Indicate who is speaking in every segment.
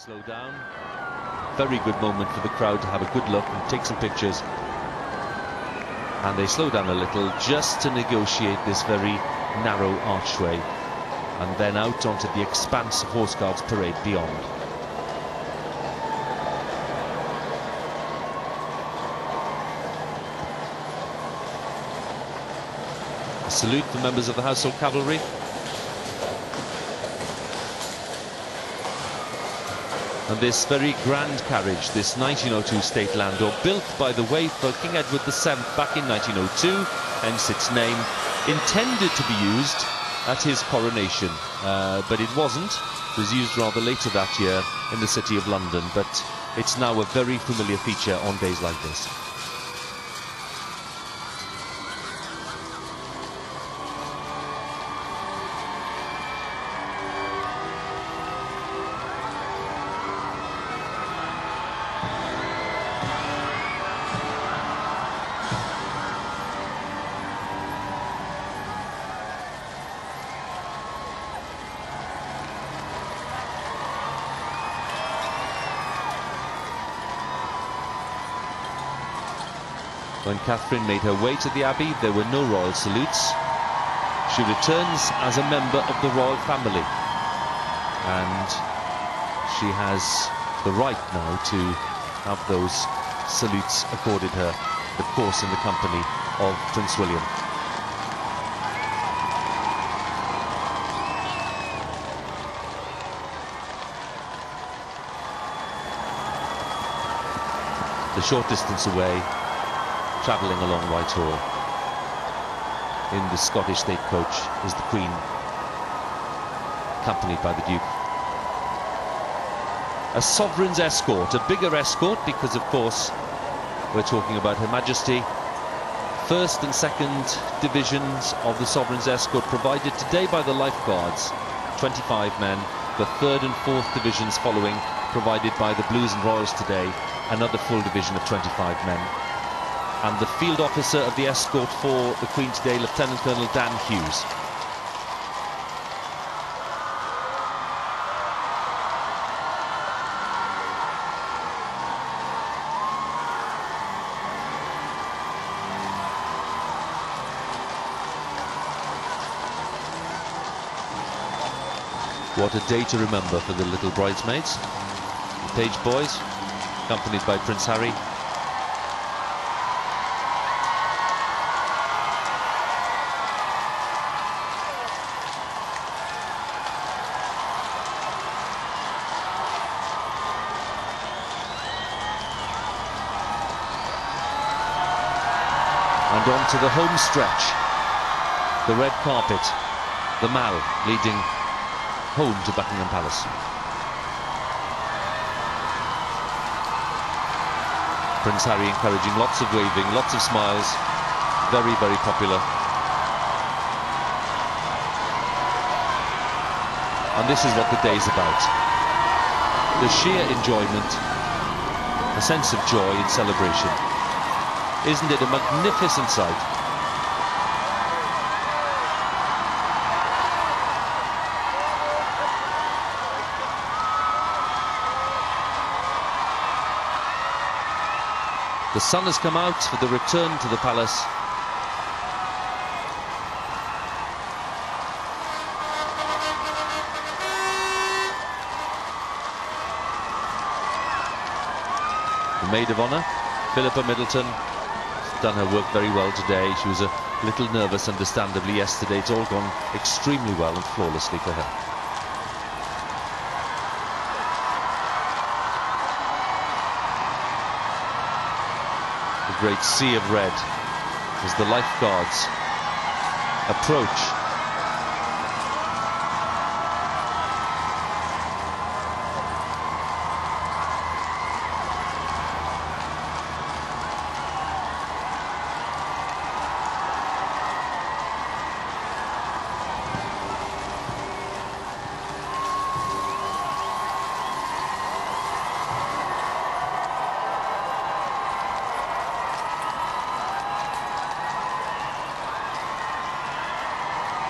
Speaker 1: Slow down. Very good moment for the crowd to have a good look and take some pictures. And they slow down a little just to negotiate this very narrow archway, and then out onto the expanse of Horse Guards Parade beyond. A salute for members of the Household Cavalry. And this very grand carriage, this 1902 State Landau, built, by the way, for King Edward VII back in 1902, hence its name, intended to be used at his coronation, but it wasn't. It was used rather later that year in the City of London, but it's now a very familiar feature on days like this. When Catherine made her way to the Abbey, there were no royal salutes. She returns as a member of the royal family, and she has the right now to have those salutes accorded her, of course in the company of Prince William. The short distance away, travelling along Whitehall in the Scottish state coach, is the Queen, accompanied by the Duke. A sovereign's escort, a bigger escort, because of course we're talking about Her Majesty. First and second divisions of the sovereign's escort provided today by the Lifeguards, 25 men. The third and fourth divisions following, provided by the Blues and Royals today, another full division of 25 men. And the field officer of the escort for the Queen today, Lieutenant Colonel Dan Hughes. What a day to remember for the little bridesmaids. The page boys, accompanied by Prince Harry. And on to the home stretch, the red carpet, the Mall leading home to Buckingham Palace. Prince Harry encouraging lots of waving, lots of smiles, very, very popular. And this is what the day's about. The sheer enjoyment, a sense of joy and celebration. Isn't it a magnificent sight? The sun has come out for the return to the palace. The Maid of Honour, Philippa Middleton, done her work very well today. She was a little nervous, understandably, yesterday. It's all gone extremely well and flawlessly for her. The great sea of red as the Lifeguards approach.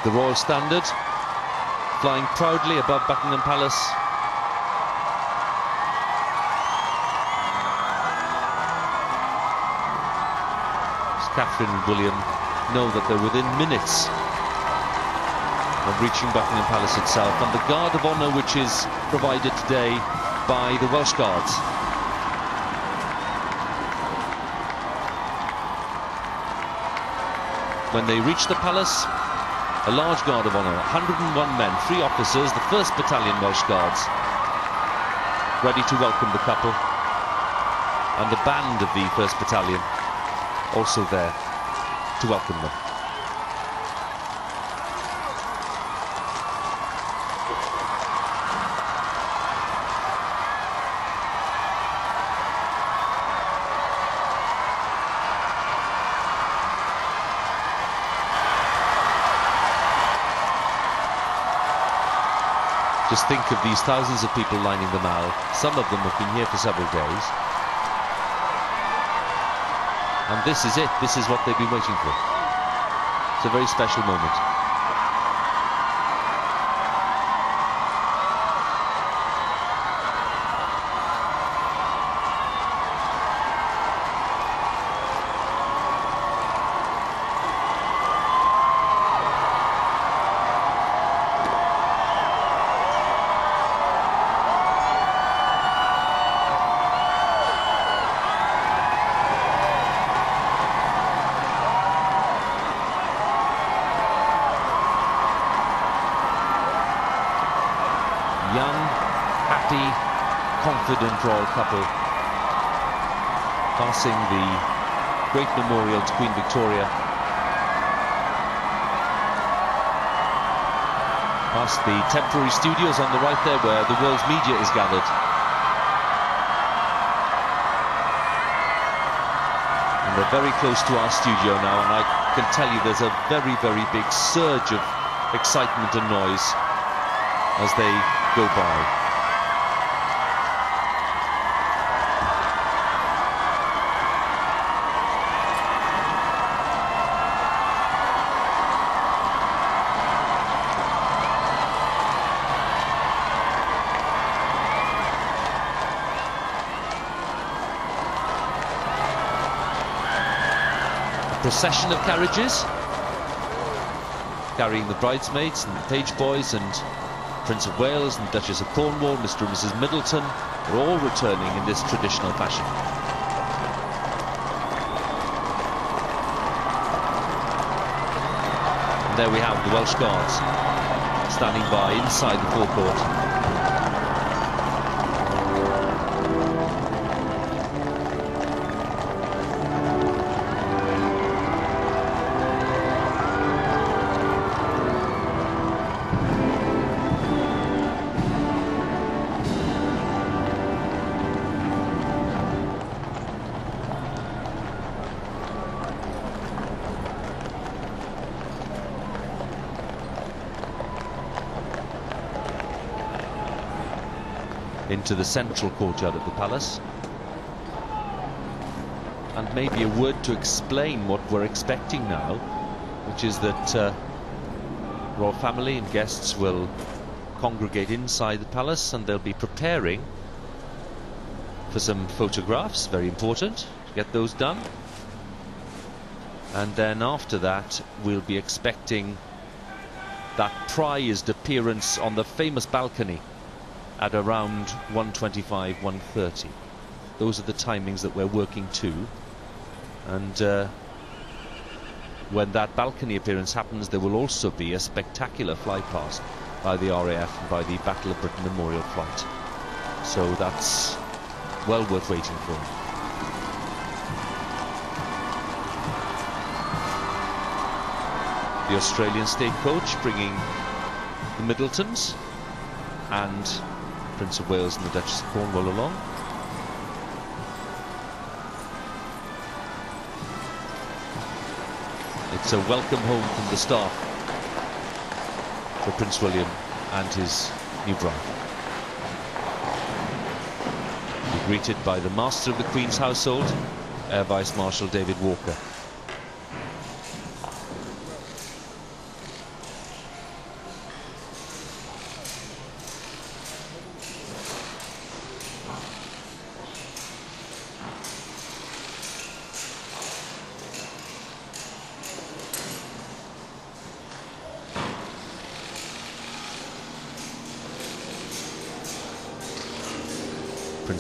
Speaker 1: The Royal Standard flying proudly above Buckingham Palace. Catherine and William know that they're within minutes of reaching Buckingham Palace itself, and the guard of honour which is provided today by the Welsh Guards. When they reach the palace, a large guard of honour, 101 men, 3 officers, the 1st Battalion Welsh Guards, ready to welcome the couple, and the band of the 1st Battalion also there to welcome them. Just think of these thousands of people lining the Mall. Some of them have been here for several days. And this is it. This is what they've been waiting for. It's a very special moment. Young, happy, confident royal couple passing the great memorial to Queen Victoria, past the temporary studios on the right there where the world's media is gathered, and they're very close to our studio now, and I can tell you there's a very, very big surge of excitement and noise as they go by. A procession of carriages carrying the bridesmaids and the page boys and Prince of Wales and Duchess of Cornwall, Mr. and Mrs. Middleton, are all returning in this traditional fashion. And there we have the Welsh Guards standing by inside the forecourt. Into the central courtyard of the palace, and maybe a word to explain what we're expecting now, which is that royal family and guests will congregate inside the palace, and they'll be preparing for some photographs, very important to get those done, and then after that we'll be expecting that prized appearance on the famous balcony at around 1:25, 1:30. Those are the timings that we're working to, and when that balcony appearance happens, there will also be a spectacular flypast by the RAF and by the Battle of Britain Memorial Flight. So that's well worth waiting for. The Australian stagecoach bringing the Middletons and Prince of Wales and the Duchess of Cornwall along. It's a welcome home from the staff for Prince William and his new bride. We're greeted by the Master of the Queen's household, Air Vice Marshal David Walker.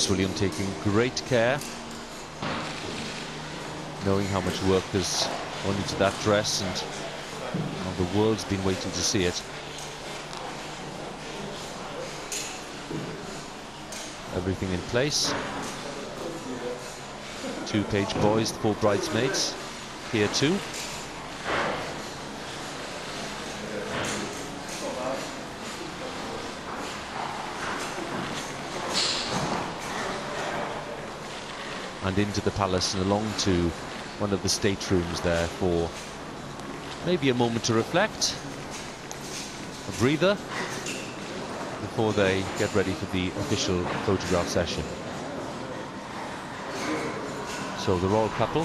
Speaker 1: Prince William taking great care, knowing how much work has gone into that dress, and the world's been waiting to see it. Everything in place. 2 page boys, 4 bridesmaids here too. And into the palace and along to one of the staterooms there for maybe a moment to reflect, a breather, before they get ready for the official photograph session. So the royal couple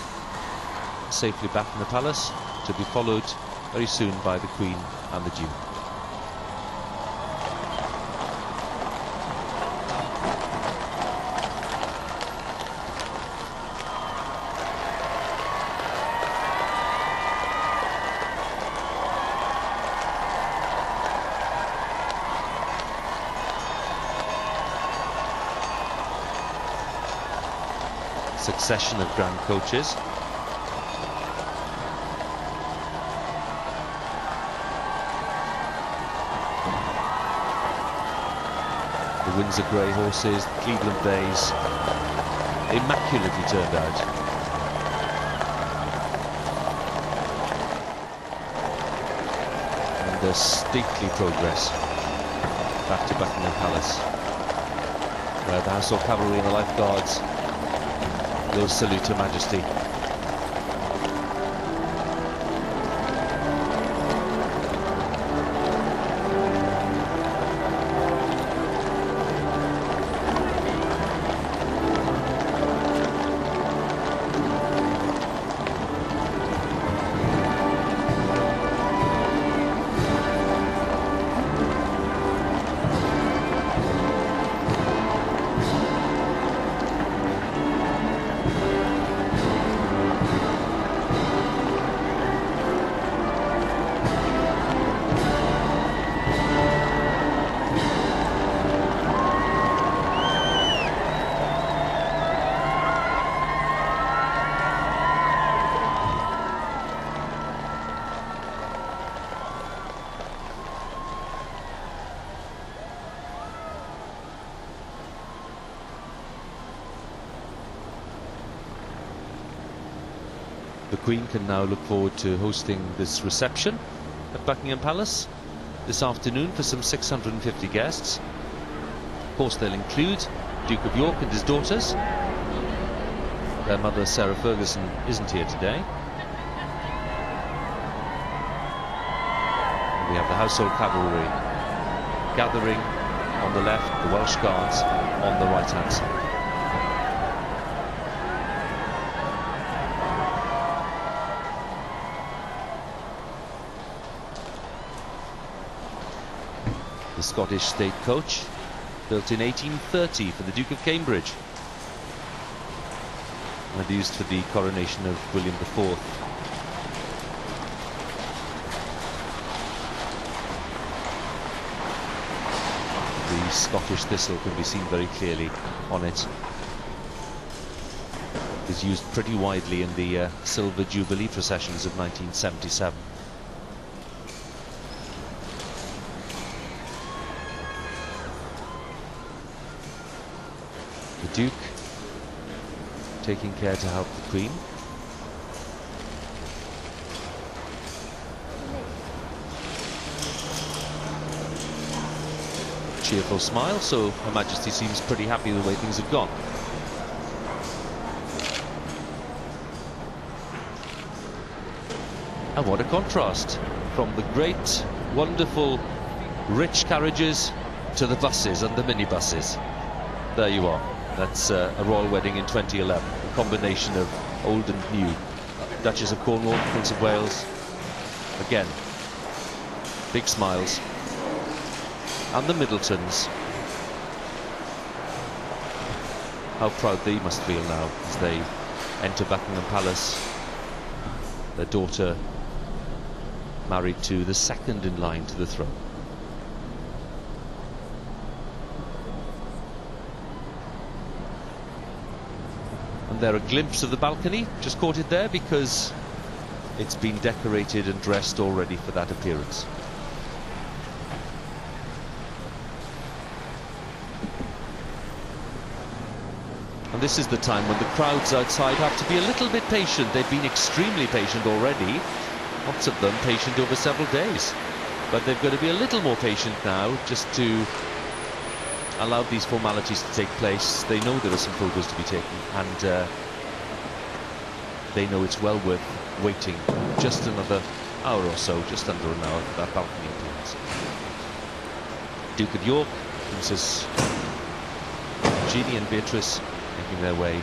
Speaker 1: safely back in the palace, to be followed very soon by the Queen and the Duke. Succession of grand coaches. The Windsor Grey horses, the Cleveland Bays, immaculately turned out. And a stately progress back to Buckingham Palace, where the Household Cavalry and the Life Guards will salute Her Majesty. The Queen can now look forward to hosting this reception at Buckingham Palace this afternoon for some 650 guests. Of course, they'll include Duke of York and his daughters. Their mother, Sarah Ferguson, isn't here today. And we have the Household Cavalry gathering on the left, the Welsh Guards on the right-hand side. The Scottish state coach, built in 1830 for the Duke of Cambridge, and used for the coronation of William IV. The Scottish thistle can be seen very clearly on it. It was used pretty widely in the Silver Jubilee processions of 1977. The Duke taking care to help the Queen. Cheerful smile, so Her Majesty seems pretty happy with the way things have gone. And what a contrast from the great, wonderful, rich carriages to the buses and the minibuses. There you are. That's a royal wedding in 2011, a combination of old and new. Duchess of Cornwall, Prince of Wales, again, big smiles. And the Middletons, how proud they must feel now as they enter Buckingham Palace. Their daughter married to the second in line to the throne. And there a glimpse of the balcony. Just caught it there because it's been decorated and dressed already for that appearance. And this is the time when the crowds outside have to be a little bit patient. They've been extremely patient already. Lots of them patient over several days. But they've got to be a little more patient now, just to allow these formalities to take place. They know there are some photos to be taken, and they know it's well worth waiting just another hour or so, just under an hour, for that balcony appearance. Duke of York, Princess Jeannie and Beatrice making their way